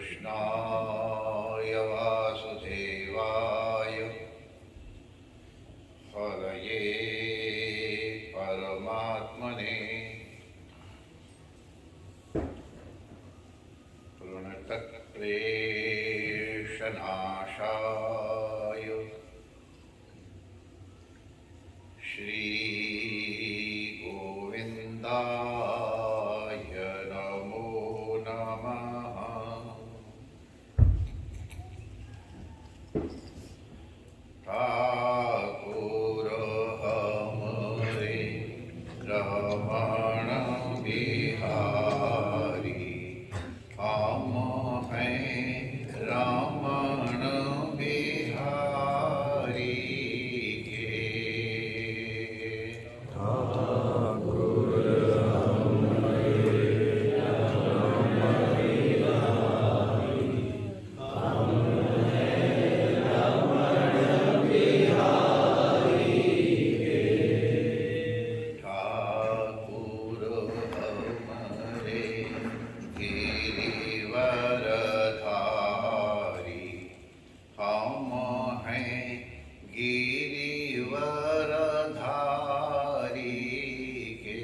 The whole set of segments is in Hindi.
कृष्णाय वासुदेवाय हरये परमात्मने प्रणतक्लेशनाशाय श्रीगोविन्दाय नमो नमः। ठाकुर हमरे रमण बिहारी, हम हैं रमण बिहारी के। गिरिवरधारी, हम हैं गिरिवरधारी के।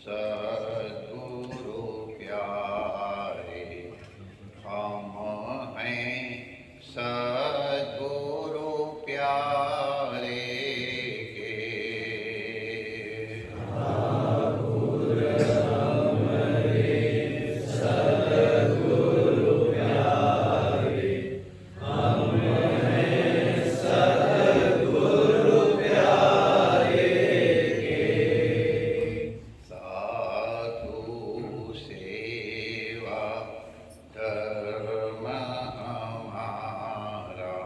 सद्गुरु प्यारे, हम हैं सद्गुरु प्यारे के। साधु सेवा धर्म हमारा,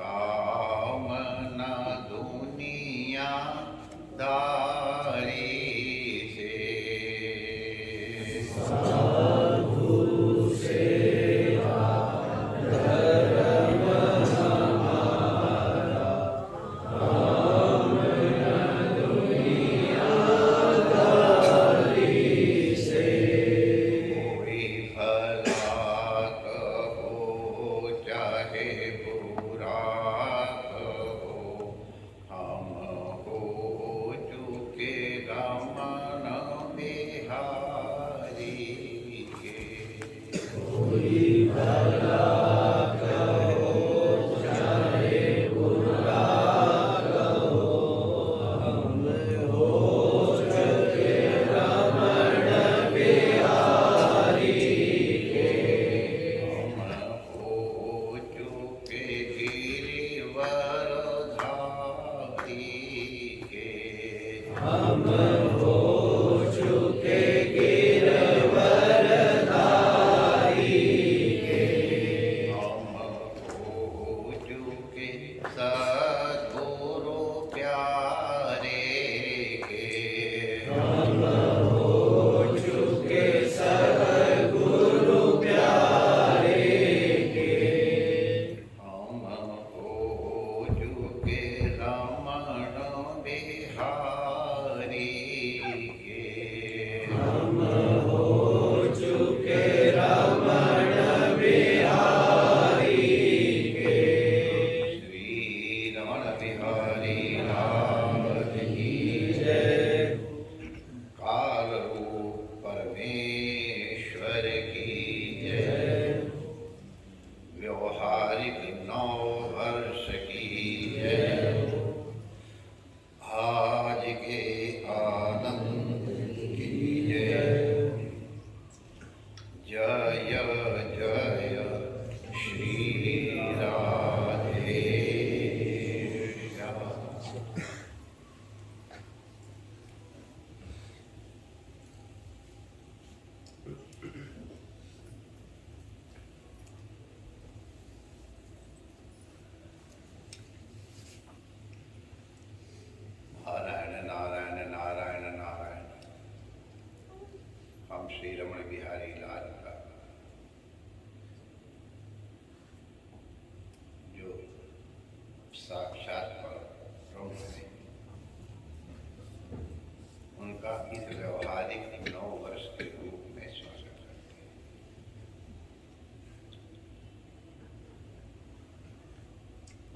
काम न दुनिया दारी से। कोई भला कहो चाहे बुरा कहो, हम हो चुके रमण बिहारी के। हम हो चुके गिरिवरधारी के। हम हो चुके सद्गुरु प्यारे के। हम हो चुके रमण बिहारी के।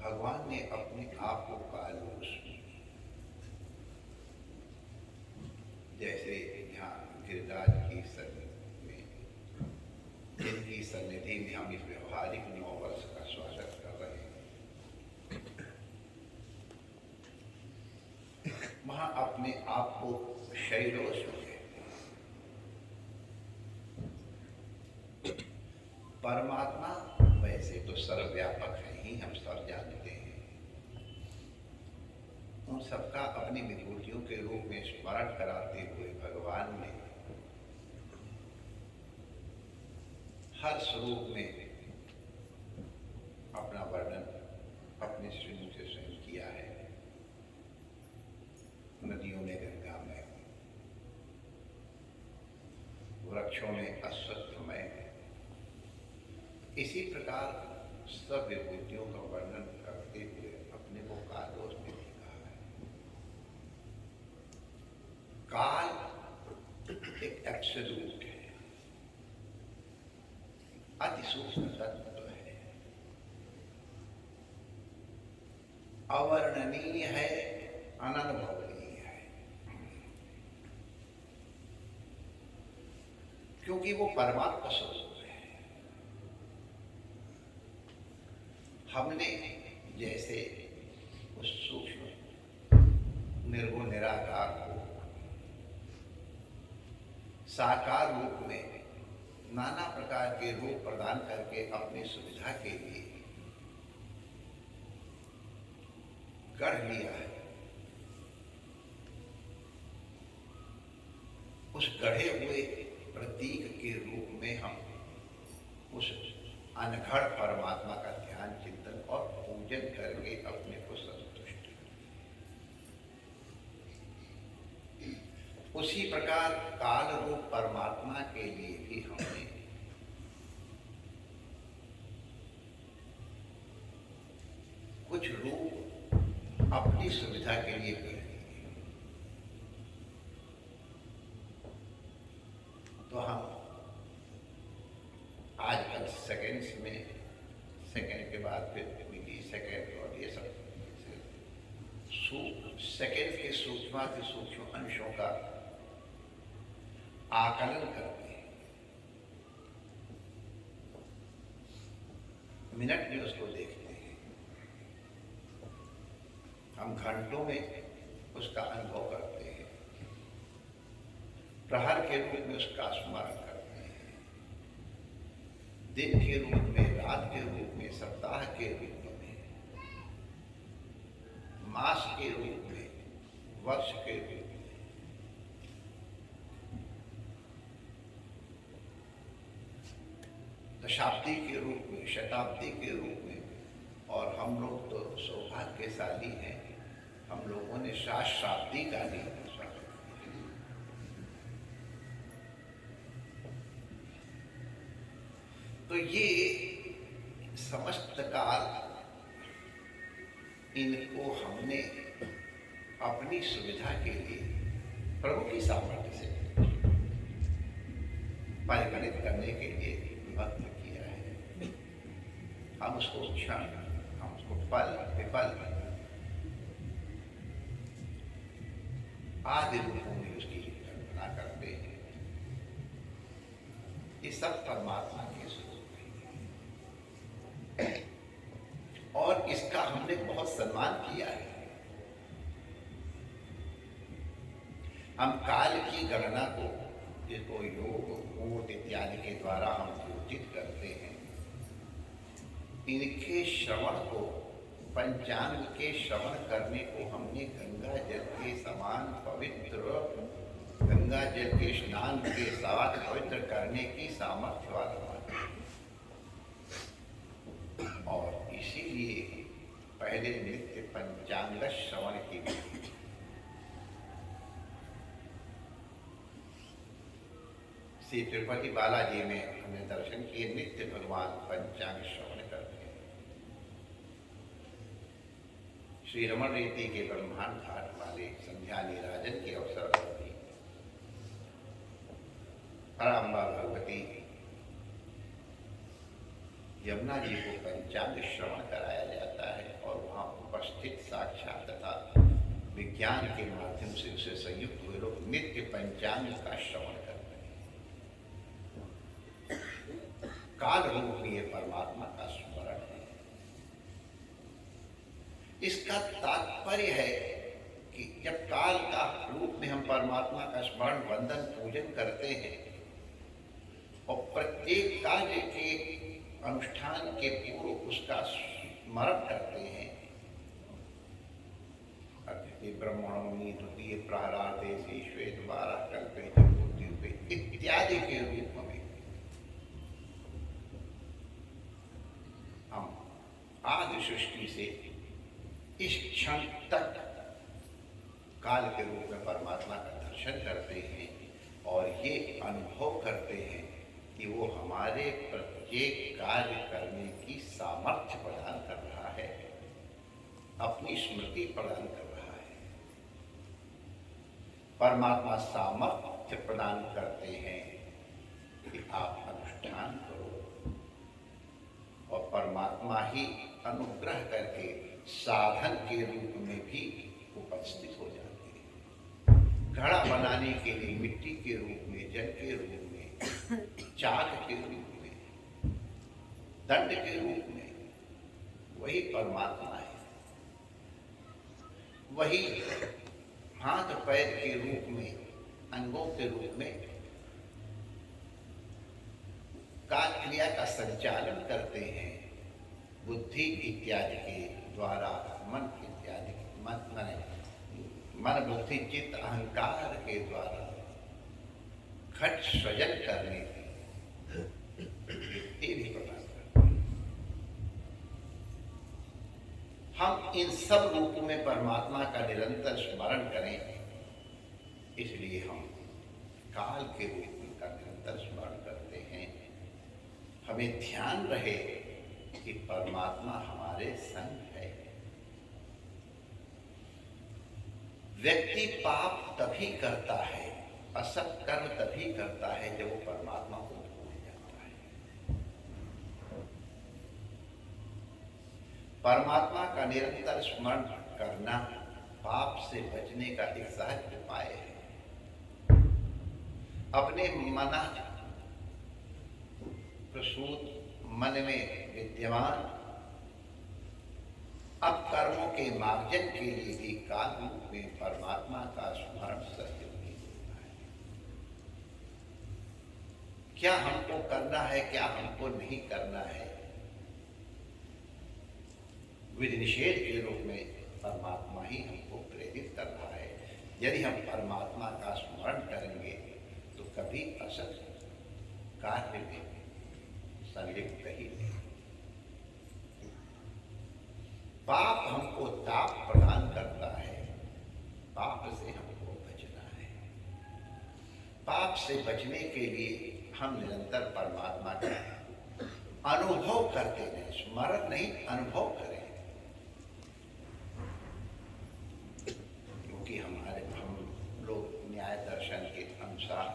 भगवान ने अपने आप को कालूस, जैसे यहाँ गिरिराज की सन्निधि में, जिनकी सन्निधि में हम इस व्यवहारिक 9 वर्ष का स्वागत कर रहे हैं, वहां अपने आप को शैलोश में परमात्मा वैसे तो सर्वव्यापक है ही, हम सब जानते हैं। उन सबका अपनी विभूतियों के रूप में स्मरण कराते हुए भगवान ने हर स्वरूप में अपना वर्णन अपने श्री से स्वयं किया है। नदियों में गंगा में, वृक्षों में अश्वत्थ में, इसी प्रकार सब विभूतियों का वर्णन करते हुए अपने को कालोस में भी कहा है। काल एक एब्सोल्यूट है, अति सूक्ष्म तत्व है, अवर्णनीय है, अननुभवनीय है, क्योंकि वो परमात्मा स्वरूप है। हमने जैसे उस सूक्ष्म निर्गुण निराकार को साकार रूप में नाना प्रकार के रूप प्रदान करके अपनी सुविधा के लिए गढ़ लिया है। उस गढ़े हुए प्रतीक के रूप में हम उस अनघड़ परमात्मा का ध्यान, चिंतन और पूजन करके अपने को संतुष्ट करें। उसी प्रकार काल रूप परमात्मा के लिए भी हमने कुछ रूप अपनी सुविधा के लिए कर दिए। तो हम आजकल सेकेंड्स में, सेकेंड के बाद फिर मिली सेकेंड और ये सब सेकेंड के सूक्ष्म से सूक्ष्म अंशों का आकलन करते हैं, मिनट में उसको देखते हैं, हम घंटों में उसका अनुभव करते हैं, प्रहर के रूप में उसका स्मरण करते हैं, दिन के रूप में, रात के रूप में, सप्ताह के रूप में, मास के रूप में, वर्ष के रूप में, दशाब्दी के रूप में, शताब्दी के रूप में। और हम लोग तो सौभाग्यशाली हैं, हम लोगों ने सहस्राब्दी का भी स्वागत किया। तो ये समस्त काल, इनको हमने अपनी सुविधा के लिए प्रभु की सामर्थ्य से परिगणित करने के लिए विभक्त किया है। हम उसको क्षण, हम उसको पल विपल आदि रूपों में उसकी कल्पना करते हैं। ये सब परमात्मा के स्वरूप है और इसका हमने बहुत सम्मान किया है। हम काल की गणना को, जिसको योग, कूट इत्यादि के द्वारा हम सूचित करते हैं, इनके श्रवण को, पंचांग के श्रवण करने को हमने गंगा जल के समान पवित्र, गंगा जल के स्नान के साथ पवित्र करने की सामर्थ्य वाला माना। और इसीलिए पहले नित्य पंचांग श्रवण की विधि, श्री तिरुपति बालाजी में हमने दर्शन किए, नित्य भगवान पंचांग श्रवण करते हैं। श्री रमण रीति के ब्रह्मांड घाट वाले संध्या निराजन के अवसर पर भी पराम्बा भगवती यमुना जी को पंचांग श्रवण कराया जाता है और पंचांग का श्रवण करते हैं। काल रूपीय परमात्मा का स्मरण है। इसका तात्पर्य है कि जब काल का रूप में हम परमात्मा का स्मरण, वंदन, पूजन करते हैं और प्रत्येक कार्य के अनुष्ठान के पूर्व उसका स्मरण करते हैं, ब्रह्मणों द्वितीय प्रहरादे से श्वेत 12 कल्पे जम्बूद्वीपे इत्यादि के रूप में हम आदि सृष्टि से इस क्षण तक काल के रूप में परमात्मा का दर्शन करते हैं और ये अनुभव करते हैं कि वो हमारे प्रत्येक कार्य करने की सामर्थ्य प्रदान कर रहा है, अपनी स्मृति प्रदान कर रहा है। परमात्मा सामर्थ्य प्रदान करते हैं कि आप अनुष्ठान करो और परमात्मा ही अनुग्रह करके साधन के रूप में भी उपस्थित हो जाते हैं। घड़ा बनाने के लिए मिट्टी के रूप में, जल के रूप में, चाक के रूप में, दंड के रूप में वही परमात्मा है। वही हाथ पैर के रूप में, अंगों के रूप में कार्य क्रिया का संचालन करते हैं। बुद्धि इत्यादि के द्वारा, मन इत्यादि, मन बुद्धि चित्त अहंकार के द्वारा घट सृजन करने की वृत्ति भी प्रदान करते हैं। हम इन सब रूपों में परमात्मा का निरंतर स्मरण करें, इसलिए हम काल के रूप में का निरंतर स्मरण करते हैं। हमें ध्यान रहे कि परमात्मा हमारे संग है। व्यक्ति पाप तभी करता है, असत कर्म तभी करता है जब वो परमात्मा को भूल जाता है। परमात्मा का निरंतर स्मरण करना पाप से बचने का एक सहज उपाय है। अपने मन प्रसूत मन में विद्यमान अब कर्मों के मार्जन के लिए भी काल रूप में परमात्मा का स्मरण सहयोगी होता है। क्या हमको करना है, क्या हमको नहीं करना है, विधि निषेध के रूप में परमात्मा ही हमको प्रेरित कर रहा है। यदि हम परमात्मा का स्मरण करेंगे तो कभी असत कार्य में संलिप्त ही नहीं। पाप हमको ताप प्रदान करता है, पाप से हमको बचना है। पाप से बचने के लिए हम निरंतर परमात्मा का अनुभव करते रहें, स्मरण नहीं अनुभव करें। क्योंकि हम लोग न्याय दर्शन के अनुसार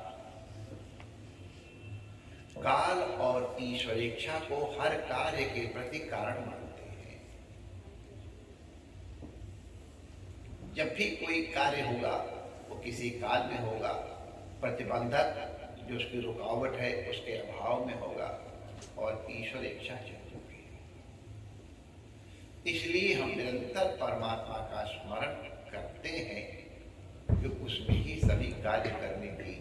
काल और ईश्वरेच्छा को हर कार्य के प्रति कारण मानते हैं। जब भी कोई कार्य होगा वो किसी काल में होगा, प्रतिबंधक जो उसकी रुकावट है उसके अभाव में होगा और ईश्वर इच्छा चलती है। इसलिए हम निरंतर परमात्मा का स्मरण करते हैं कि उसमें ही सभी कार्य करने की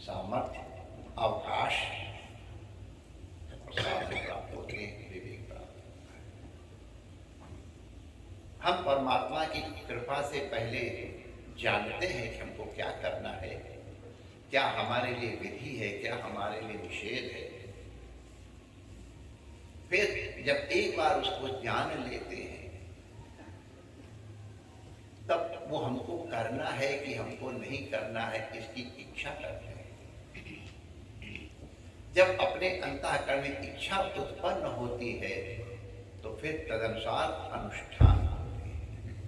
सामर्थ्य, अवकाश प्राप्त होते हैं, विवेक प्राप्त होता है। हम परमात्मा की कृपा से पहले जानते हैं कि हमको क्या करना है, क्या हमारे लिए विधि है, क्या हमारे लिए निषेध है। फिर जब एक बार उसको जान लेते हैं तब वो हमको करना है कि हमको नहीं करना है इसकी इच्छा करते हैं। जब अपने अंतःकरण में इच्छा उत्पन्न होती है तो फिर तदनुसार अनुष्ठान होते हैं।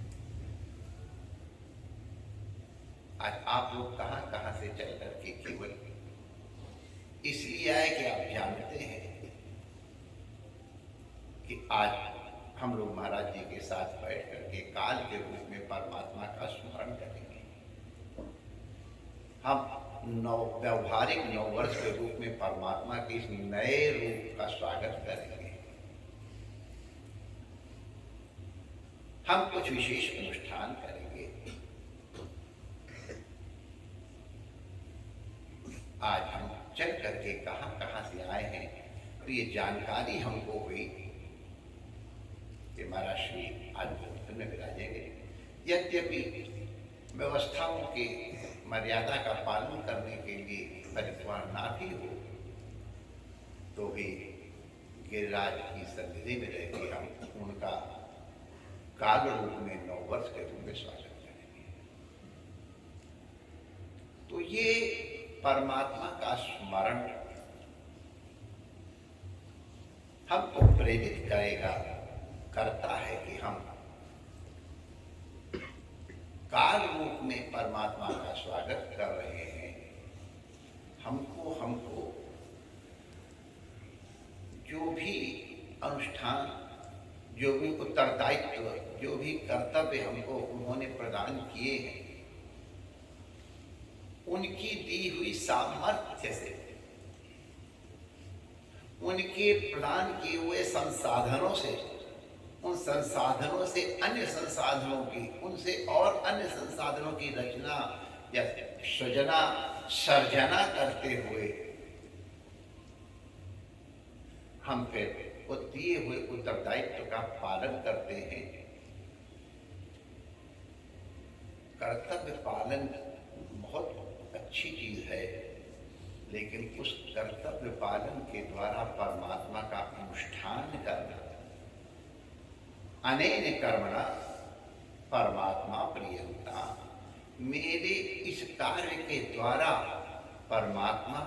आज आप लोग कहां कहां से चल करके केवल इसलिए आए कि आप जानते हैं कि आज हम लोग महाराज जी के साथ बैठ करके काल के रूप में परमात्मा का स्मरण करेंगे। हम व्यवहारिक नववर्ष के रूप में परमात्मा के इस नए रूप का स्वागत करेंगे। हम कुछ विशेष अनुष्ठान करेंगे। आज हम चल करके कहाँ से आए हैं, तो ये जानकारी हमको हुई कि महाराज श्री आज भोजन में विराजेंगे। यद्यपि व्यवस्थाओं की मर्यादा का पालन करने के लिए परिवार ना भी हो, तो भी गिरिराज की सन्निधि में रहकर हम उनका काल रूप में 9 वर्ष के रूप में स्वागत करेंगे। तो ये परमात्मा का स्मरण हमको प्रेरित करेगा, करता है कि हम काल रूप में परमात्मा का स्वागत कर रहे हैं। हमको जो भी अनुष्ठान, जो भी उत्तरदायित्व, जो भी कर्तव्य हमको उन्होंने प्रदान किए हैं, उनकी दी हुई सामर्थ्य से, उनके प्रदान किए हुए संसाधनों से, उन संसाधनों से अन्य संसाधनों की, उनसे और अन्य संसाधनों की रचना या सृजना सर्जना करते हुए हम फिर वो दिए हुए उत्तरदायित्व का पालन करते हैं। कर्तव्य पालन बहुत अच्छी चीज है, लेकिन उस कर्तव्य पालन के द्वारा परमात्मा का अनुष्ठान करना, अनेन कर्मणा परमात्मा प्रियंता, मेरे इस कार्य के द्वारा परमात्मा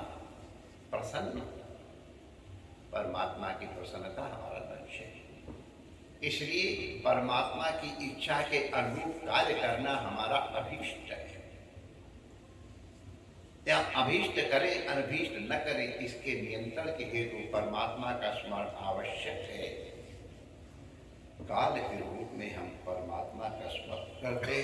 प्रसन्न, परमात्मा की प्रसन्नता हमारा लक्ष्य है। इसलिए परमात्मा की इच्छा के अनुरूप कार्य करना हमारा अभीष्ट है। या अभीष्ट करें अनभीष्ट न करें, इसके नियंत्रण के हेतु परमात्मा का स्मरण आवश्यक है। काल के रूप में हम परमात्मा का स्मरण करते,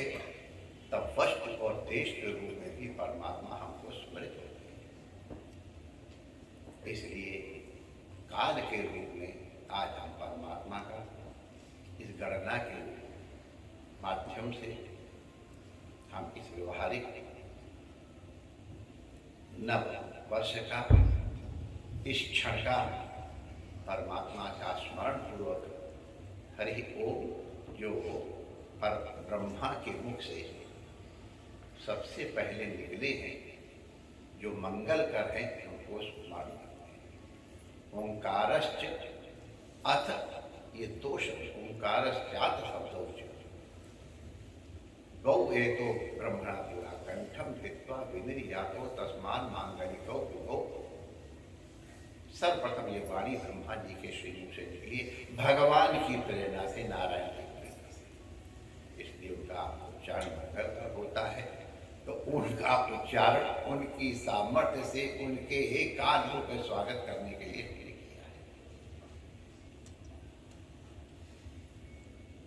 तब वस्तु और देश के रूप में भी परमात्मा हमको स्मरित होते हैं। इसलिए काल के रूप में आज हम परमात्मा का इस गणना के माध्यम से हम इस व्यवहारिक नव वर्ष का, इस क्षण का परमात्मा का स्मरण पूर्वक हरि ओम, जो पर ब्रह्मा के मुख से सबसे पहले निकले हैं, जो मंगल कर हैं, उनको स्मरण करते हैं। ओंकारश्च अथ, ये दो शब्द ओंकारश्चात शब्दोच, गौ हेतु ब्रह्मणा पूरा कंठम धित्वा विनिर्यातो तस्मान मांगलिको गौ। सर्वप्रथम ये वाणी ब्रह्मा जी के श्री मुख से निकली, भगवान की प्रेरणा से, नारायण की प्रेरणा से। इसलिए उनका उच्चारण मंगल होता है। तो उनका उच्चारण उनकी सामर्थ्य से, उनके एक काल रूप में स्वागत करने के लिए हमने किया है।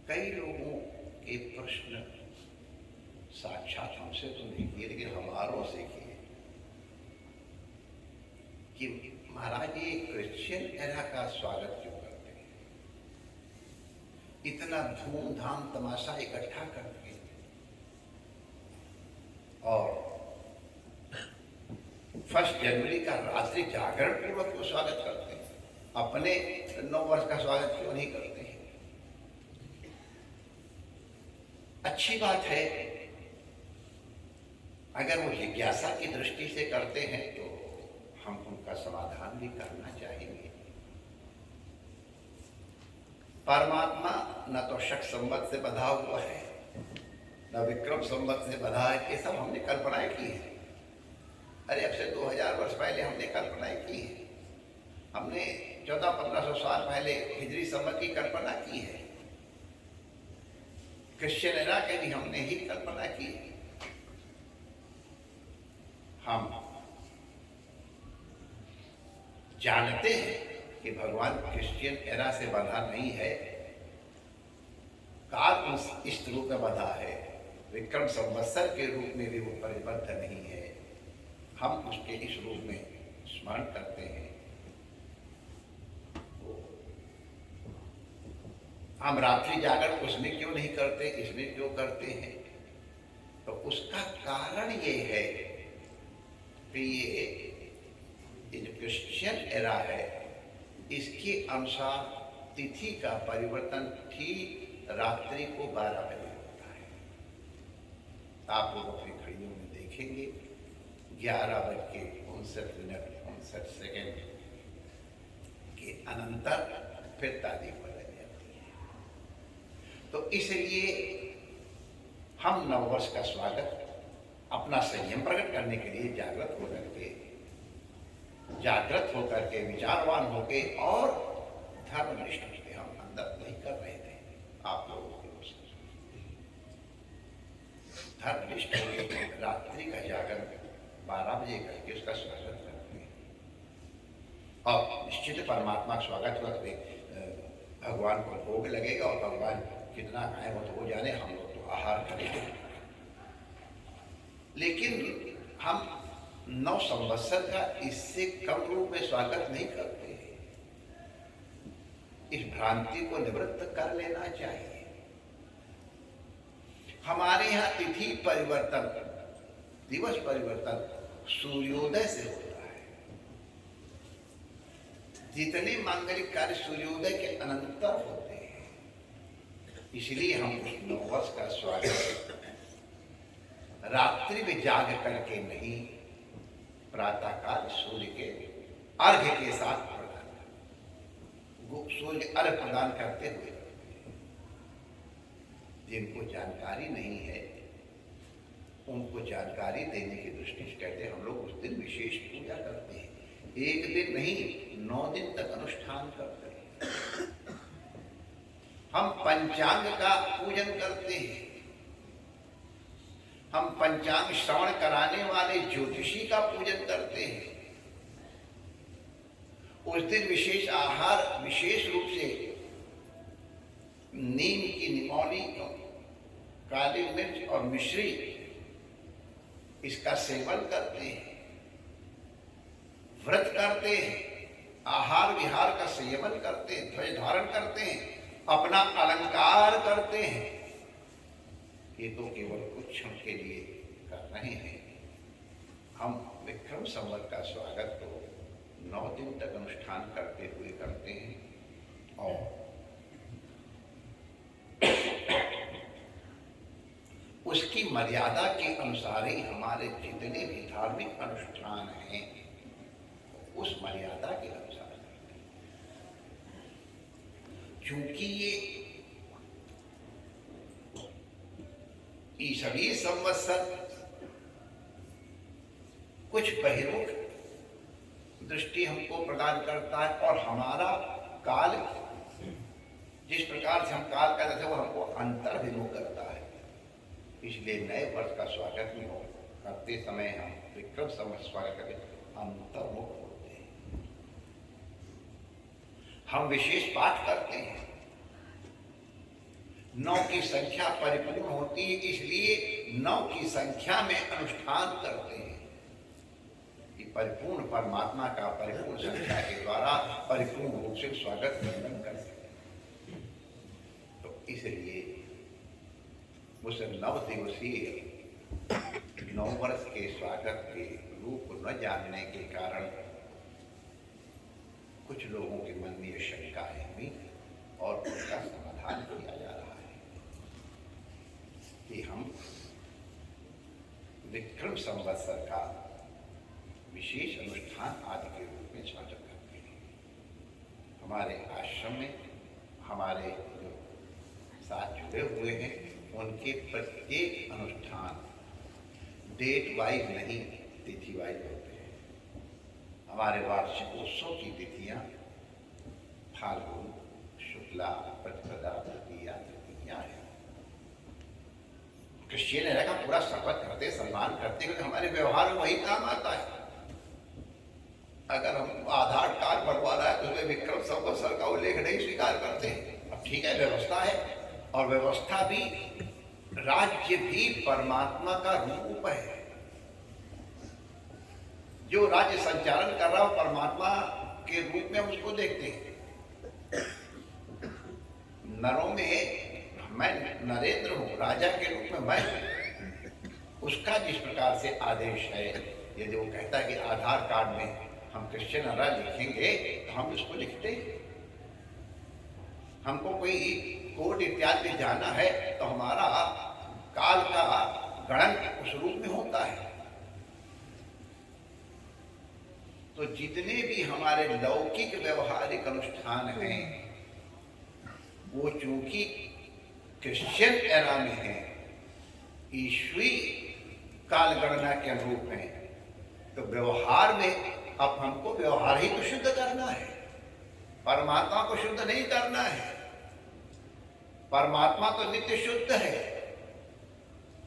कई लोगों के प्रश्न साक्षात हमसे तो नहीं किए, लेकिन हमारों से किए कि महाराज ये क्रिश्चियन एरा का स्वागत क्यों करते हैं, इतना धूमधाम तमाशा इकट्ठा करके, और 1 जनवरी का रात्रि जागरण पूर्वक क्यों स्वागत करते हैं, अपने 9 वर्ष का स्वागत क्यों नहीं करते हैं। अच्छी बात है, अगर वो जिज्ञासा की दृष्टि से करते हैं तो हम उनका समाधान भी करना चाहेंगे। परमात्मा न तो शक संवत से बधा हुआ है, न विक्रम संवत से बधा है। ये सब हमने कल्पनाएं की है। अरे अब से 2000 वर्ष पहले हमने कल्पनाएं की है। हमने 1400-1500 साल पहले हिजरी संवत की कल्पना की है। क्रिश्चियन एरा के भी हमने ही कल्पना की है। हम जानते हैं कि भगवान क्रिश्चियन एरा से बंधा नहीं है, काल इस रूप में बंधा है, विक्रम संवत्सर के रूप में भी वो परिबद्ध नहीं है। हम उसके इस रूप में स्मरण करते हैं। हम रात्रि जागरण उसमें क्यों नहीं करते, इसमें क्यों करते हैं? तो उसका कारण ये है कि ये जो क्रिश्चियन एरा है, इसके अनुसार तिथि का परिवर्तन ठीक रात्रि को 12 बजे होता है। आप लोग अपनी घड़ियों में देखेंगे 11:59 के अनंतर फिर तारीख बदल जाती है। तो इसलिए हम नववर्ष का स्वागत अपना संयम प्रकट करने के लिए जागृत होकर के विचारवान होके और धर्मनिष्ठ होके हम अंदर नहीं कर रहे थे। आप लोगों की ओर से धर्मनिष्ठ होके रात्रि का जागरण 12 बजे करके उसका स्वागत करते हैं। और निश्चित परमात्मा का स्वागत करते भगवान को भोग लगेगा और भगवान कितना खाए वो तो वो जाने, हम लोग तो आहार करेंगे। लेकिन हम 9 संवत्सर का इससे कम रूप में स्वागत नहीं करते। इस भ्रांति को निवृत्त कर लेना चाहिए। हमारे यहाँ तिथि परिवर्तन, दिवस परिवर्तन सूर्योदय से होता है। जितने मांगलिक कार्य सूर्योदय के अनंतर होते हैं, इसलिए हम उस नववर्ष का स्वागत रात्रि में जाग करके नहीं, प्रातःकाल सूर्य के अर्घ्य के साथ सूर्य अर्घ्य प्रदान करते हुए। जिनको जानकारी नहीं है उनको जानकारी देने की दृष्टि से कहते हैं हम लोग उस दिन विशेष पूजा करते हैं। एक दिन नहीं, 9 दिन तक अनुष्ठान करते हैं। हम पंचांग का पूजन करते हैं। हम पंचांग श्रवण कराने वाले ज्योतिषी का पूजन करते हैं। उस दिन विशेष आहार, विशेष रूप से नीम की निमौनी, काली मिर्च और मिश्री, इसका सेवन करते हैं, व्रत करते हैं, आहार विहार का सेवन करते हैं, ध्वज धारण करते हैं, अपना अलंकार करते हैं। ये तो केवल कुछ क्षण के लिए कर रहे हैं। हम विक्रम संवत का स्वागत तो 9 दिन तक अनुष्ठान करते हुए करते हैं। और उसकी मर्यादा के अनुसार ही हमारे जितने भी धार्मिक अनुष्ठान हैं उस मर्यादा के अनुसार करते हैं। क्योंकि ये सभी संवत्सर कुछ बहिर्मुख दृष्टि हमको प्रदान करता है और हमारा काल, जिस प्रकार से हम काल करते थे वो हमको अंतर्भिमुख करता है। इसलिए नए वर्ष का स्वागत में करते समय हम विक्रम संवत स्वागत करके अंतर्मुख होते हैं। हम विशेष पाठ करते हैं। 9 की संख्या परिपूर्ण होती है, इसलिए 9 की संख्या में अनुष्ठान करते हैं। परिपूर्ण परमात्मा का परिपूर्ण संख्या के द्वारा परिपूर्ण रूप से स्वागत वंदन कर सके। तो इसलिए उस 9 दिवसीय 9 वर्ष के स्वागत के रूप न जानने के कारण कुछ लोगों के मन में यह शंकाएं हुई और उसका समाधान किया जा रहा है कि हम विक्रम संवत्सर का विशेष अनुष्ठान आदि के रूप में स्वागत करते हैं। हमारे आश्रम में हमारे जो साथ जुड़े हुए हैं उनके प्रत्येक अनुष्ठान डेट वाइज नहीं, तिथि वाइज होते हैं। हमारे वार्षिक उत्सव की तिथियां फाल्गुन शुक्ला प्रतिपदा तृतीया तृतीया है। क्रिश्चियन एरा का पूरा स्वागत करते, सम्मान करते हुए हमारे व्यवहार में वही काम आता है। अगर हम आधार कार्ड बनवा रहा है तो उसमें विक्रम संवत्सर का उल्लेख नहीं स्वीकार करते। अब ठीक है, व्यवस्था है और व्यवस्था भी, राज्य भी परमात्मा का रूप है। जो राज्य संचालन कर रहा हो परमात्मा के रूप में हम उसको देखते हैं। नरों में मैं नरेंद्र हूँ, राजा के रूप में मैं हूँ। उसका जिस प्रकार से आदेश है, यदि वो कहता है कि आधार कार्ड में हम क्रिश्चियन हरा लिखेंगे तो हम उसको लिखते हैं। हमको कोई कोर्ट इत्यादि में जाना है तो हमारा काल का गणन उस रूप में होता है। तो जितने भी हमारे लौकिक व्यवहारिक अनुष्ठान हैं वो चूंकि क्रिश्चियन एरा में है, ईश्वरीय काल गणना के अनुरूप है, तो व्यवहार में अब हमको व्यवहार ही तो शुद्ध करना है, परमात्मा को शुद्ध नहीं करना है। परमात्मा तो नित्य शुद्ध है,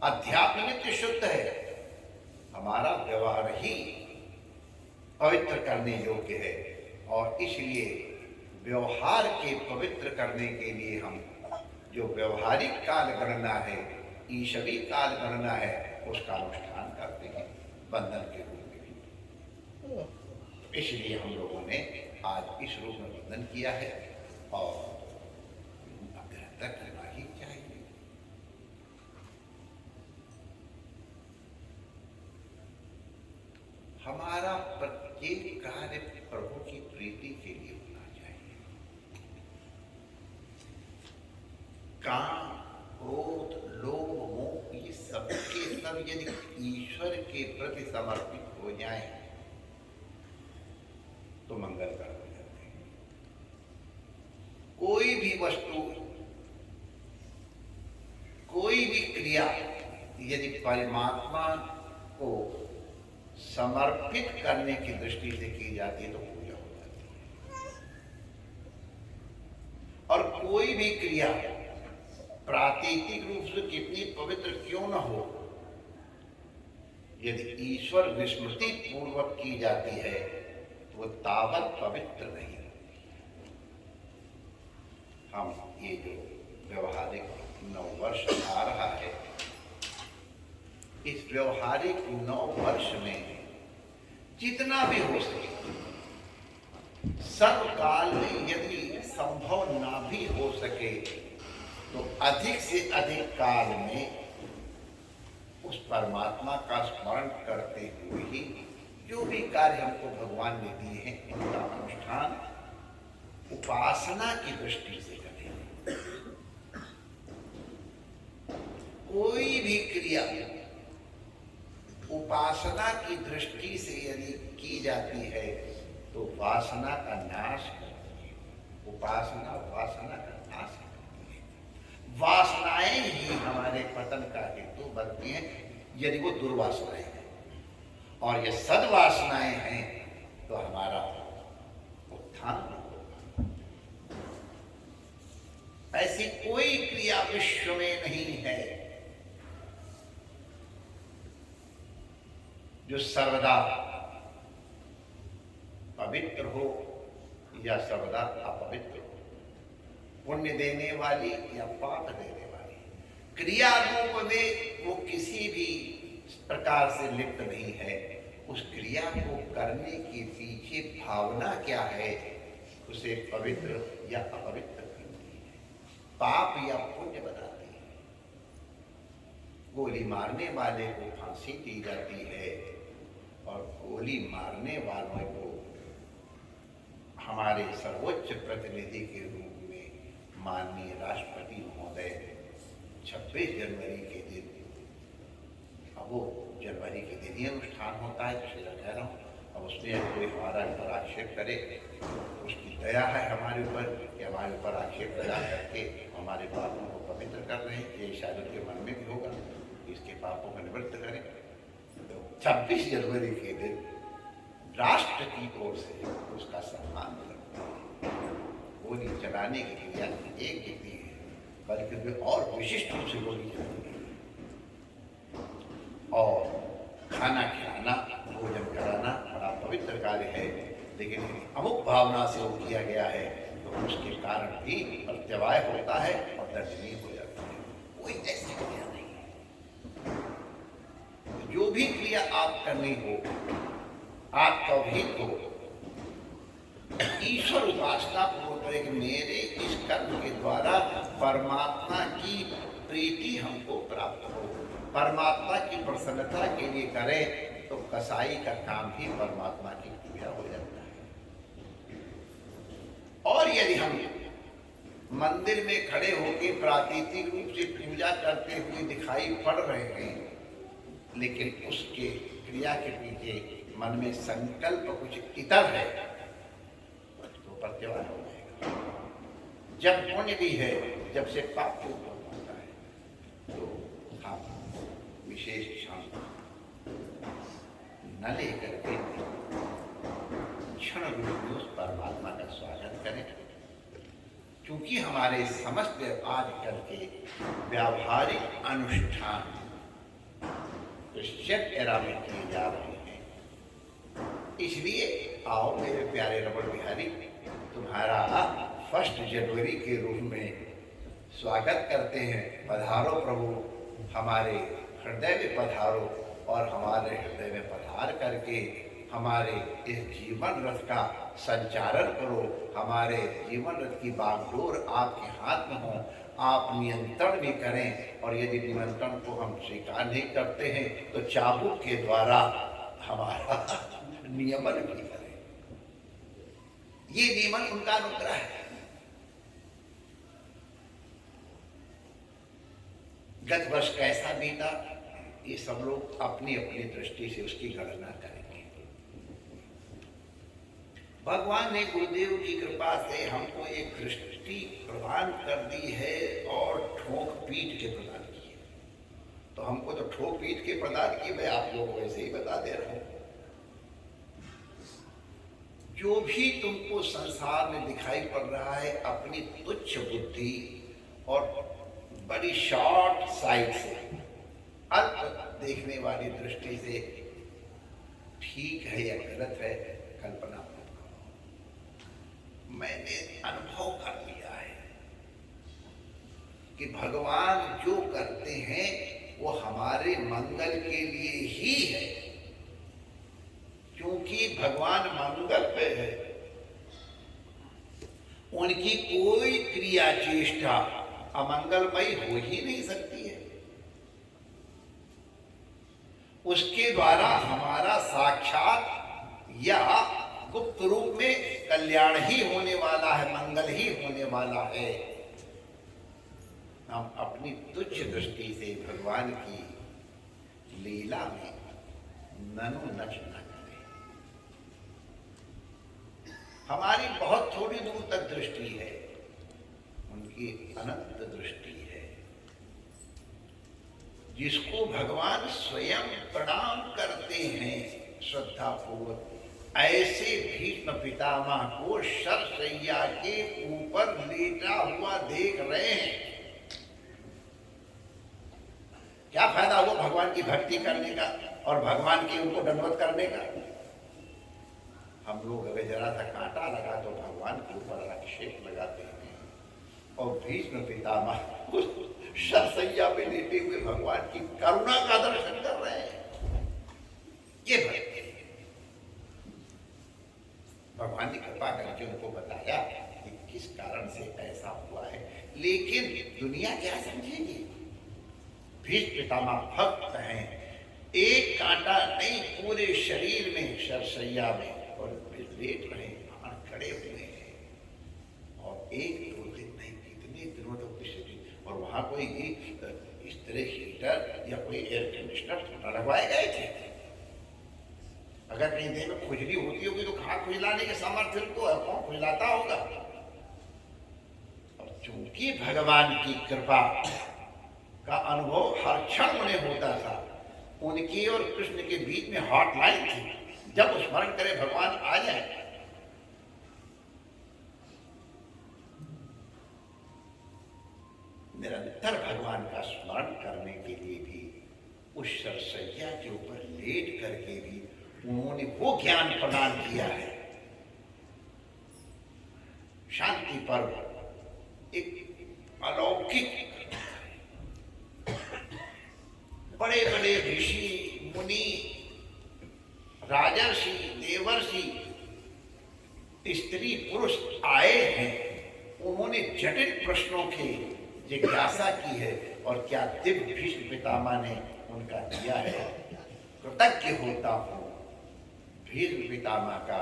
अध्यात्म नित्य शुद्ध है, हमारा व्यवहार ही पवित्र करने योग्य है। और इसलिए व्यवहार के पवित्र करने के लिए हम जो व्यवहारिक काल गणना है, ईश्वरीय काल गणना है, उसका अनुष्ठान करते हैं बंधन के रूप में। इसलिए हम लोगों ने आज इस रूप में बंधन किया है और अग्रहता करना ही चाहिए। हमारा प्रत्येक कार्य प्रभु की प्रीति के लिए होना चाहिए। काम, क्रोध, लोभ, मोह ये सबके सब यदि ईश्वर के प्रति समर्पित हो जाए तो मंगलकर हो जाते हैं। कोई भी वस्तु, कोई भी क्रिया यदि परमात्मा को समर्पित करने की दृष्टि से की जाती है तो पूजा हो जाती है। और कोई भी क्रिया प्रातीतिक रूप से कितनी पवित्र क्यों न हो, यदि ईश्वर विस्मृति पूर्वक की जाती है तो वो तावत पवित्र नहीं होती। हम ये जो व्यवहारिक नववर्ष आ रहा है, इस व्यवहारिक नववर्ष में जितना भी हो सके, सर्व काल में यदि संभव ना भी हो सके तो अधिक से अधिक काल में उस परमात्मा का स्मरण करते हुए ही जो भी कार्य हमको भगवान ने दिए हैं इनका अनुष्ठान उपासना की दृष्टि से करें। कोई भी क्रिया उपासना की दृष्टि से यदि की जाती है तो वासना का नाश करती है। उपासना वासना का नाश करती है। वासनाएं ही हमारे पतन का हेतु बनती हैं यदि वो दुर्वासनाएं हैं, और ये सद्वासनाएं हैं तो हमारा उत्थान होगा। ऐसी कोई क्रिया विश्व में नहीं है जो सर्वदा पवित्र हो या सर्वदा अपवित्र हो, पुण्य देने वाली या पाप देने वाली। क्रिया रूप में वो किसी भी प्रकार से लिप्त नहीं है। उस क्रिया को करने के पीछे भावना क्या है, उसे पवित्र या अपवित्र करती है, पाप या पुण्य बनाती है। गोली मारने वाले को फांसी दी जाती है और गोली मारने वालों को हमारे सर्वोच्च प्रतिनिधि के रूप में माननीय राष्ट्रपति महोदय 26 जनवरी के दिन, अब वो जनवरी के दिन ही अनुष्ठान होता है, इसलिए कह रहा हूँ। अब उसमें कोई हमारा ऊपर आक्षेप करे, उसकी दया है हमारे ऊपर कि हमारे ऊपर आक्षेप लगा करके हमारे पापों को पवित्र कर रहे हैं। ये शायद उनके मन में भी होगा, इसके पापों को निवृत्त करें। 26 जनवरी के दिन राष्ट्र की ओर से उसका सम्मान करते हैं। गोली चलाने की क्रिया एक होती है, बल्कि वे और विशिष्ट रूप से गोली चलाएंगे और खाना खिलाना, भोजन कराना बड़ा पवित्र कार्य है, लेकिन अमुक भावना से वो किया गया है तो उसके कारण भी प्रत्यवाय होता है और दंडनीय हो जाता है। कोई ऐसी क्रिया नहीं है। जो भी क्रिया आप करनी हो आप कभी तो ईश्वर उपासना पूर्वक करें कि मेरे इस कर्म के द्वारा परमात्मा की प्रीति हमको प्राप्त हो, परमात्मा की प्रसन्नता के लिए करें तो कसाई का काम ही परमात्मा की पूजा हो जाता है। और यदि हम मंदिर में खड़े होकर प्राकृतिक रूप से पूजा करते हुए दिखाई पड़ रहे हैं, लेकिन उसके क्रिया के पीछे मन में संकल्प कुछ इतर है, तो प्रत्यावान हो जाएगा। जब पुण्य भी है, जब से पाप को होता है, तो हम विशेष क्षण न लेकर के क्षण रूप उस परमात्मा का स्वागत करें। क्योंकि हमारे समस्त आजकल के व्यावहारिक अनुष्ठान क्रिश्चियन एरा में किए जा रहे हैं, इसलिए आओ मेरे प्यारे रमण बिहारी, तुम्हारा 1 जनवरी के रूप में स्वागत करते हैं। पधारो प्रभु, हमारे हृदय में पधारो और हमारे हृदय में पधार करके हमारे इस जीवन रथ का संचालन करो। हमारे जीवन रथ की बागडोर आपके हाथ में हो, आप नियंत्रण भी करें, और यदि नियंत्रण को हम स्वीकार नहीं करते हैं तो चाबुक के द्वारा हमारा नियमन भी करें। ये नियमन उनका अनुग्रह है। गत वर्ष कैसा बीता, ये सब लोग अपनी अपनी दृष्टि से उसकी गणना करेंगे। भगवान ने गुरुदेव की कृपा से हमको एक दृष्टि प्रदान कर दी है और ठोक पीट के प्रदान की है। तो हमको तो ठोक पीट के प्रदान की, मैं आप लोग वैसे ही बता दे रहा हूं। जो भी तुमको संसार में दिखाई पड़ रहा है, अपनी तुच्छ बुद्धि और बड़ी शॉर्ट साइट से, अल्प देखने वाली दृष्टि से ठीक है या गलत है कल्पना मत करो। मैंने अनुभव कर लिया है कि भगवान जो करते हैं वो हमारे मंगल के लिए ही है, क्योंकि भगवान मंगल पे है। उनकी कोई क्रिया चेष्टा अमंगलमयी हो ही नहीं सकती है। उसके द्वारा हमारा साक्षात या गुप्त रूप में कल्याण ही होने वाला है, मंगल ही होने वाला है। हम अपनी तुच्छ दृष्टि से भगवान की लीला में ननु नच न करें। हमारी बहुत थोड़ी दूर तक दृष्टि है, उनकी अनंत दृष्टि है। जिसको भगवान स्वयं प्रणाम करते हैं श्रद्धा पूर्वक, ऐसे भीष्म पितामह को शरशैया के ऊपर लेटा हुआ देख रहे हैं। क्या फायदा हुआ भगवान की भक्ति करने का और भगवान की उनको दंडवत करने का? हम लोग अगर जरा सा कांटा लगा तो भगवान के ऊपर आक्षेप लगाते हैं, और भीष्म पितामह उस शरशैया पे लेटे हुए भगवान की करुणा का दर्शन कर रहे हैं। ये भक्ति है। भगवान ने कृपा करके उनको बताया कि किस कारण से ऐसा हुआ है, लेकिन दुनिया क्या समझेगी? भीष्म पितामह भक्त हैं, एक कांटा नहीं पूरे शरीर में शरशैया में, और लेट रहे प्राण खड़े हुए हैं, और एक दो दिन नहीं कितने दिनों तक शरीर, और वहां कोई इस तरह हीटर या कोई एयर कंडीशनर न लगवाए गए थे। अगर कहीं देह में खुजली होती होगी तो कहाँ खुजलाने के सामर्थ्य को है, कौन खुजलाता होगा? और चूंकि भगवान की कृपा का अनुभव हर क्षण उन्हें होता था, उनकी और कृष्ण के बीच में हॉटलाइन थी। जब स्मरण करे भगवान आ जाए, निरंतर भगवान का स्मरण करने के लिए भी उस शरशैया के ऊपर लेट करके भी उन्होंने वो ज्ञान प्रदान किया है। शांति पर्व एक अलौकिक, बड़े बड़े ऋषि मुनि राजर्षि जिज्ञासा की है और क्या दिव्य भीष्म पितामह ने उनका दिया है। कृतज्ञ होता हूँ भीष्म पितामह का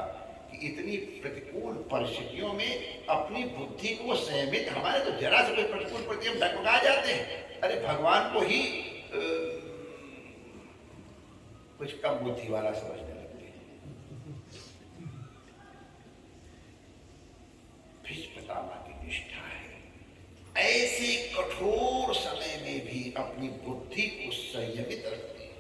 कि इतनी प्रतिकूल परिस्थितियों में अपनी बुद्धि को संयमित, हमारे तो जरा से कोई प्रतिकूल परिस्थिति हम डगमगा जाते हैं, अरे भगवान को ही कुछ कम बुद्धि वाला समझने लगते हैं। भीष्म पितामह की निष्ठा है, ऐसे कठोर समय में भी अपनी बुद्धि को संयमित रखते हैं,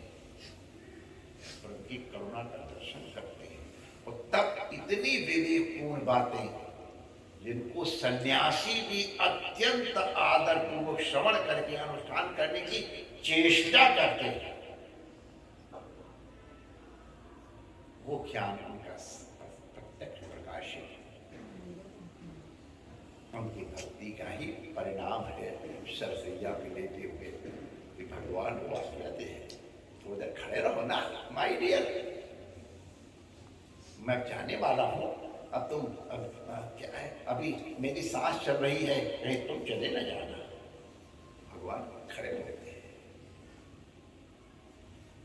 उनकी करुणा का दर्शन करते हैं और तब इतनी विवेकपूर्ण बातें जिनको सन्यासी भी अत्यंत आदर पूर्वक श्रवण करके अनुष्ठान करने की चेष्टा करते हैं, वो ज्ञान उनका प्रत्यक्ष प्रकाश है, उनकी भक्ति का ही परिणाम है। सरसैया में लेते हुए कि भगवान को कहते हैं तो उधर खड़े रहो ना माय डियर, मैं जाने वाला हूँ, अब तुम क्या है, अभी मेरी सांस चल रही है, कहीं तुम चले न जाना। भगवान खड़े रहते हैं,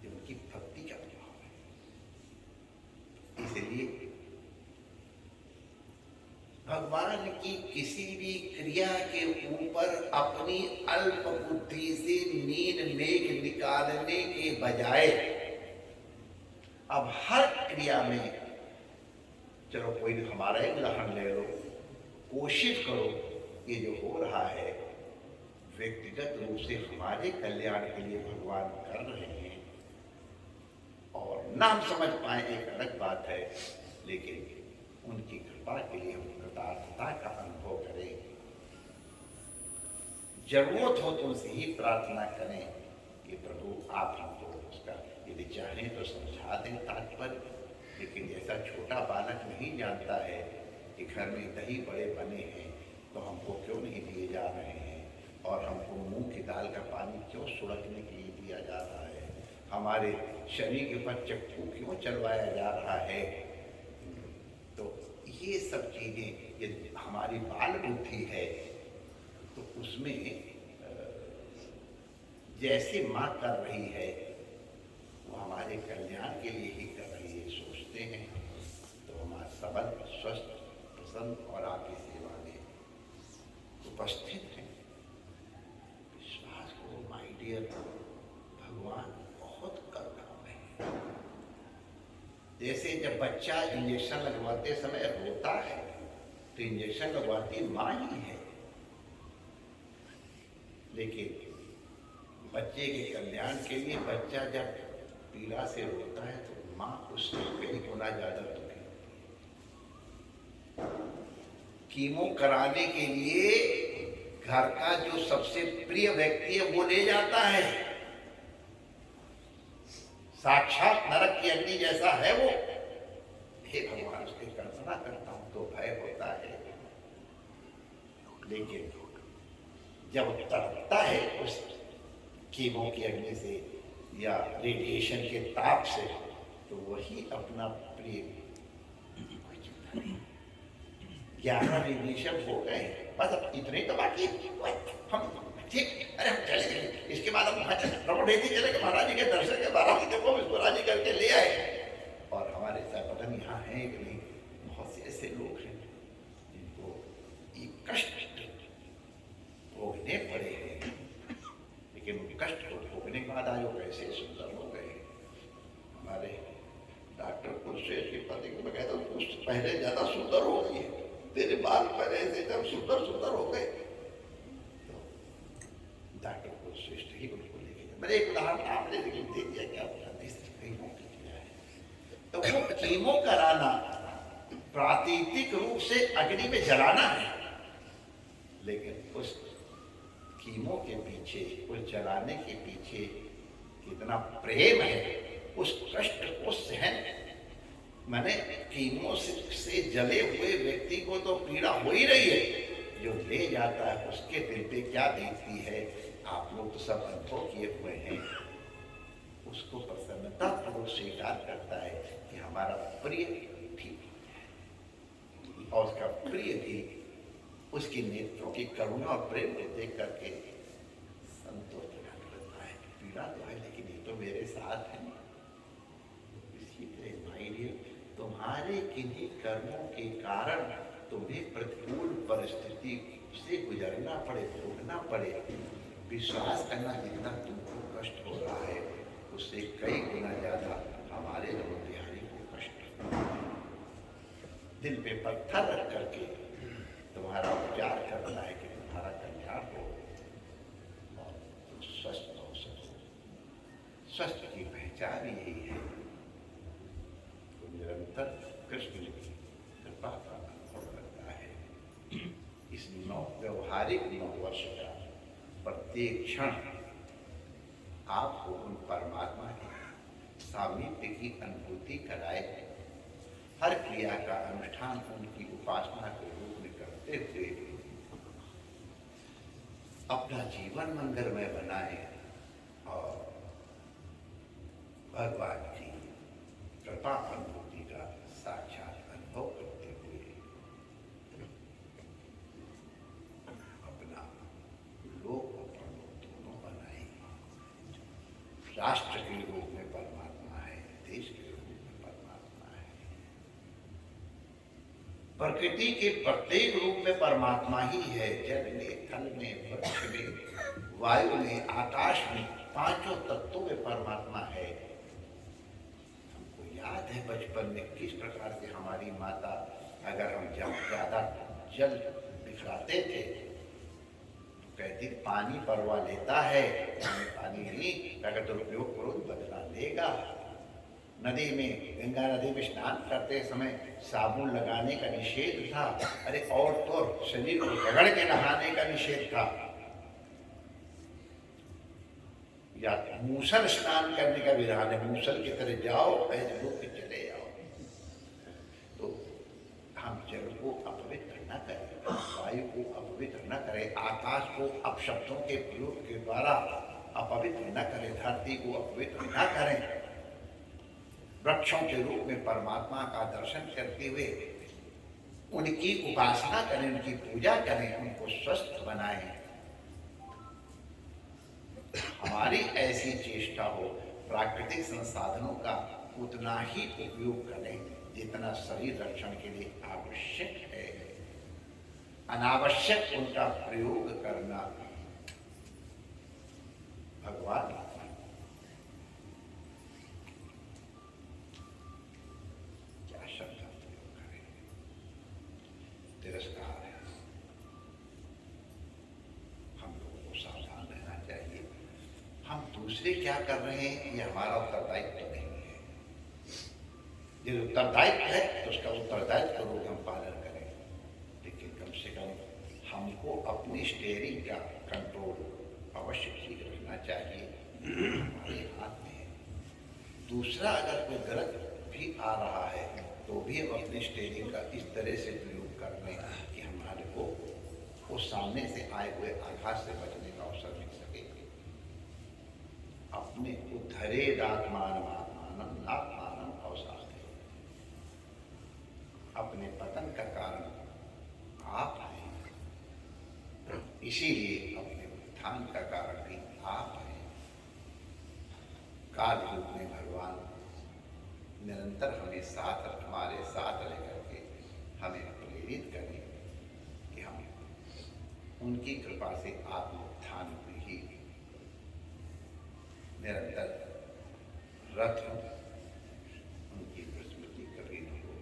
ये उनकी भक्ति का प्रभाव है। इसलिए भगवान की किसी भी क्रिया के ऊपर अपनी अल्प बुद्धि से नील मेघ निकालने के बजाय अब हर क्रिया में, चलो कोई हमारा ही उदाहरण ले लो, कोशिश करो ये जो हो रहा है व्यक्तिगत रूप से हमारे कल्याण के लिए भगवान कर रहे हैं, और ना हम समझ पाए एक अलग बात है, लेकिन उनकी कृपा के लिए हम कृतार्थता का अनुभव करें। जरूरत हो तो उनसे ही प्रार्थना करें कि प्रभु आप हमको उसका यदि चाहें तो समझा दें तात्पर्य, लेकिन जैसा छोटा बालक नहीं जानता है कि घर में दही बड़े बने हैं तो हमको क्यों नहीं दिए जा रहे हैं, और हमको मूंग की दाल का पानी क्यों सुड़कने के लिए दिया जा रहा है, हमारे शरीर के ऊपर चक्कू क्यों चलवाया जा रहा है, तो ये सब चीज़ें यदि हमारी बाल बुद्धि है तो उसमें जैसे माँ कर रही है वो हमारे कल्याण के लिए ही कर रही है, सोचते हैं तो हमारा सबल स्वस्थ प्रसन्न और आपकी सेवा में उपस्थित हैं। विश्वास करो माय डियर, भगवान बहुत करुणामय है। जैसे जब बच्चा इंजेक्शन लगवाते समय रोता है तो इंजेक्शन लगवाती माँ ही है, लेकिन बच्चे के कल्याण के लिए बच्चा जब पीड़ा से रोता है तो माँ उससे कई गुना ज्यादा दुखी होती है। कीमो कराने के लिए घर का जो सबसे प्रिय व्यक्ति है वो ले जाता है, साक्षात नरक की अग्नि जैसा है वो। हे भगवान, उसकी कल्पना करता हूं तो भय होता है, लेकिन जब तड़पता है उस कीमो की अग्नि से या रेडिएशन के ताप से तो वही अपना प्रिय, 11 रेडिएशन हो गए बस, अब इतने तो बाकी हम ठीक, अरे हम चले गए, इसके बाद हम प्रभु ढेती चले गए महाराज जी के दर्शन के 12 देखो इसको राजी करके ले आए। और हमारे साथ पता नहीं यहाँ है कि नहीं, बहुत से ऐसे लोग हैं जिनको ये कष्ट भोगने पड़े हैं, लेकिन उन कष्ट को भोगने के बाद आज वो कैसे सुंदर हो गए। हमारे डॉक्टर कुलशेष के पति को मैं कहता हूँ उससे पहले ज्यादा सुंदर हो गई है, तेरे बाल पहले से जब सुंदर सुंदर हो गए। तो डॉक्टर कुलशेष ही उनको लेके मैंने एक उदाहरण आपने लेकिन दे दिया, क्या पता कीमो किया है तो वो कीमो कराना प्राकृतिक रूप से अग्नि में जलाना है, लेकिन उस कीमो के पीछे, उस जलाने के पीछे कितना प्रेम है, उस कष्ट को सहन, मैंने कीमो से जले हुए व्यक्ति को तो पीड़ा हो ही रही है, जो ले जाता है उसके दिल पे क्या बीतती है आप लोग तो सब अनुभव किए हुए हैं। उसको प्रसन्नता पूर्वक स्वीकार करता है कि हमारा प्रिय ठीक है और उसका प्रिय भी उसकी नेत्रों की करुणा और प्रेम को देख करके संतोष प्रकट करता है। पीड़ा तो है लेकिन ये तो मेरे साथ है। इसी तरह भाई डियर, तुम्हारे किन्हीं कर्मों के कारण तुम्हें प्रतिकूल परिस्थिति से गुजरना पड़े, भोगना पड़े, विश्वास करना जितना तुमको कष्ट हो रहा है उससे कई गुना ज्यादा हमारे नमो बिहारी को कष्ट। दिल पे पत्थर रख करके तुम्हारा उपचार करना है कि तुम्हारा कल्याण हो और तुम स्वस्थ हो सको। स्वस्थ की पहचान यही है, तो निरंतर कृष्ण की कृपा का अनुभव करता है। इस व्यवहारिक 9 वर्ष का प्रत्येक क्षण आपको उन परमात्मा के सामीप्य की अनुभूति कराए। हर क्रिया का अनुष्ठान उनकी उपासना के रूप में करते हुए अपना जीवन मंगलमय बनाए और भगवान की कृपा अनुभूति का साक्षात अनुभव करते हुए अपना लोक और परलोक दोनों बनाए। राष्ट्र के रूप में परमात्मा है, देश के रूप में परमात्मा है, प्रकृति के प्रत्येक रूप में परमात्मा ही है। जल में, थल में, वृक्ष में, वायु में, आकाश में, पांचों तत्वों में परमात्मा है। हमको याद है बचपन में किस प्रकार से हमारी माता, अगर हम जब ज्यादा जल बिखराते थे कहती पानी परवा लेता है, पानी नहीं अगर तो उपयोग करो बदला लेगा। नदी में, गंगा नदी में स्नान करते समय साबुन लगाने का निषेध था। अरे और तो शरीर को रगड़ के नहाने का निषेध था। या मूसल स्नान करने का विधान है, मूसल की तरह जाओ ऐसे डूब के चले जाओ। तो हम जल को अपवित्र न करें, वायु को अपवित्र न करें, आकाश को अपशब्दों के प्रयोग के द्वारा अपवित्र न करें, धरती को अपवित्र न करें। वृक्षों के रूप में परमात्मा का दर्शन करते हुए उनकी उपासना करें, उनकी पूजा करें, उनको स्वस्थ बनाएं। हमारी ऐसी चेष्टा हो, प्राकृतिक संसाधनों का उतना ही उपयोग करें जितना शरीर रक्षण के लिए आवश्यक है। अनावश्यक उनका प्रयोग करना भगवान क्या शब्द प्रयोग करें, तिरस्कार है। हम लोगों को सावधान रहना चाहिए। हम दूसरे क्या कर रहे हैं ये हमारा उत्तरदायित्व तो नहीं है। यदि उत्तरदायित्व है तो उसका उत्तरदायित्व का रूप हम पालन करें, लेकिन कम से कम हमको अपनी स्टीयरिंग का कंट्रोल अवश्य ठीक रखना चाहिए, हमारे हाथ में है। दूसरा अगर कोई गलत भी आ रहा है तो भी हम अपने स्टीयरिंग का इस तरह से प्रयोग कर लें कि हमारे को उस सामने से आए हुए आघात से बचने का अवसर मिल सके। अपने उद्धरे आत्मानम नात्मानम अवसाद, अपने पतन का कारण आप हैं, इसीलिए अपने उत्थान का कारण भी आप हैं। काल रूप में भगवान निरंतर हमारे साथ रहकर के हमें प्रेरित करें कि हम उनकी कृपा से आत्मोत्थान में ही निरंतर रथ हों, उनकी स्मृति कभी न हो।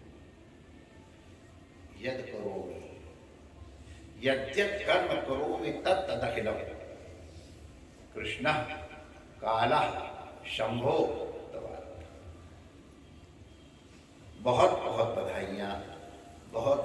यद करोमि यद्यत् कर्म करोमि तत्तदखिलम् कृष्ण कालः शंभो तवार्थ। बहुत बहुत बधाइयाँ, बहुत